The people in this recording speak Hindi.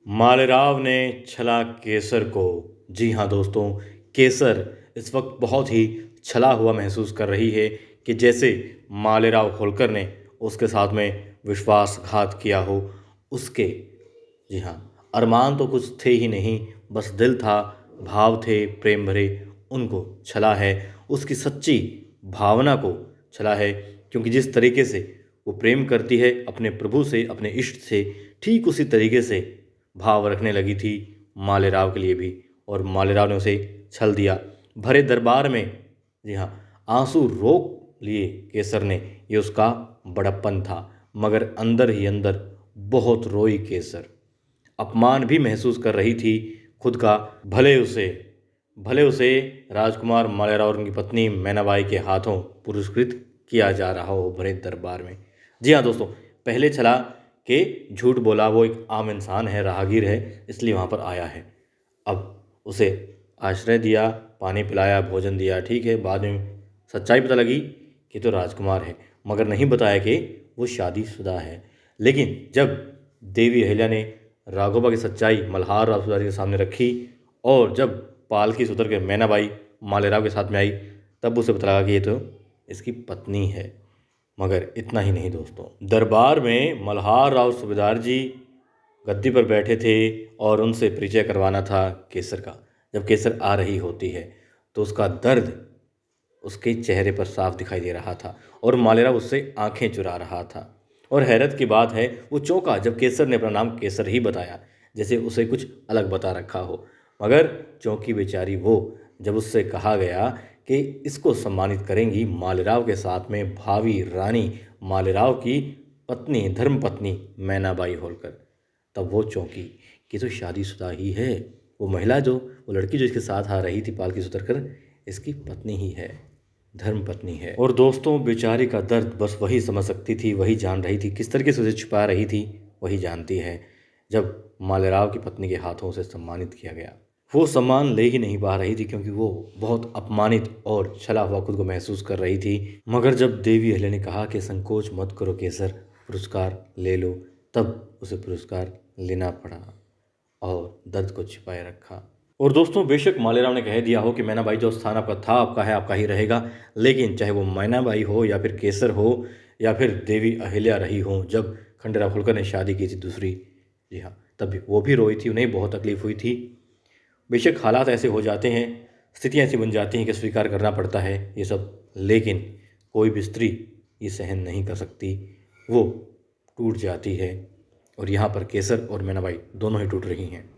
मालेराव ने छला केसर को। जी हाँ दोस्तों, केसर इस वक्त बहुत ही छला हुआ महसूस कर रही है कि जैसे मालेराव होलकर ने उसके साथ में विश्वासघात किया हो। उसके जी हाँ, अरमान तो कुछ थे ही नहीं, बस दिल था, भाव थे प्रेम भरे, उनको छला है। उसकी सच्ची भावना को छला है, क्योंकि जिस तरीके से वो प्रेम करती है अपने प्रभु से, अपने इष्ट से, ठीक उसी तरीके से भाव रखने लगी थी मालेराव के लिए भी। और मालेराव ने उसे छल दिया। भरे दरबार में जी हाँ, आंसू रोक लिए केसर ने, ये उसका बड़प्पन था। मगर अंदर ही अंदर बहुत रोई केसर। अपमान भी महसूस कर रही थी खुद का। भले उसे राजकुमार मालेराव और उनकी पत्नी मैनाबाई के हाथों पुरस्कृत किया जा रहा हो भरे दरबार में। जी हाँ दोस्तों, पहले छला के झूठ बोला, वो एक आम इंसान है, राहगीर है, इसलिए वहाँ पर आया है। अब उसे आश्रय दिया, पानी पिलाया, भोजन दिया, ठीक है। बाद में सच्चाई पता लगी कि तो राजकुमार है, मगर नहीं बताया कि वो शादीशुदा है। लेकिन जब देवी अहिल्या ने राघोबा की सच्चाई मल्हार राव सुधारी के सामने रखी, और जब पालकी से उतर के मैनाबाई मालेराव के साथ में आई, तब उसे पता लगा कि ये तो इसकी पत्नी है। मगर इतना ही नहीं दोस्तों, दरबार में मल्हार राव सूबेदार जी गद्दी पर बैठे थे और उनसे परिचय करवाना था केसर का। जब केसर आ रही होती है तो उसका दर्द उसके चेहरे पर साफ दिखाई दे रहा था, और मालेराव उससे आंखें चुरा रहा था। और हैरत की बात है, वो चौंका जब केसर ने अपना नाम केसर ही बताया, जैसे उसे कुछ अलग बता रखा हो। मगर चौंकी बेचारी वो, जब उससे कहा गया कि इसको सम्मानित करेंगी मालेराव के साथ में भावी रानी मालेराव की पत्नी, धर्म पत्नी मैनाबाई होलकर। तब वो चौंकी कि तो शादीशुदा ही है। वो महिला वो लड़की जो इसके साथ आ रही थी पालकी से उतरकर, इसकी पत्नी ही है, धर्म पत्नी है। और दोस्तों, बेचारी का दर्द बस वही समझ सकती थी, वही जान रही थी। किस तरीके से उसे छुपा रही थी वही जानती है। जब मालेराव की पत्नी के हाथों से सम्मानित किया गया, वो सम्मान ले ही नहीं पा रही थी, क्योंकि वो बहुत अपमानित और छला हुआ खुद को महसूस कर रही थी। मगर जब देवी अहिल्या ने कहा कि संकोच मत करो केसर, पुरस्कार ले लो, तब उसे पुरस्कार लेना पड़ा और दर्द को छिपाए रखा। और दोस्तों, बेशक मालेराव ने कह दिया हो कि मैनाबाई जो स्थान आपका था, आपका है, आपका ही रहेगा, लेकिन चाहे वो मैनाबाई हो या फिर केसर हो या फिर देवी अहिल्या रही हो, जब खंडेराव होलकर ने शादी की थी दूसरी, जी हाँ, तब भी वो भी रोई थी, उन्हें बहुत तकलीफ हुई थी। बेशक हालात ऐसे हो जाते हैं, स्थितियाँ ऐसी बन जाती हैं कि स्वीकार करना पड़ता है ये सब, लेकिन कोई भी स्त्री ये सहन नहीं कर सकती, वो टूट जाती है। और यहाँ पर केसर और मैनाबाई दोनों ही टूट रही हैं।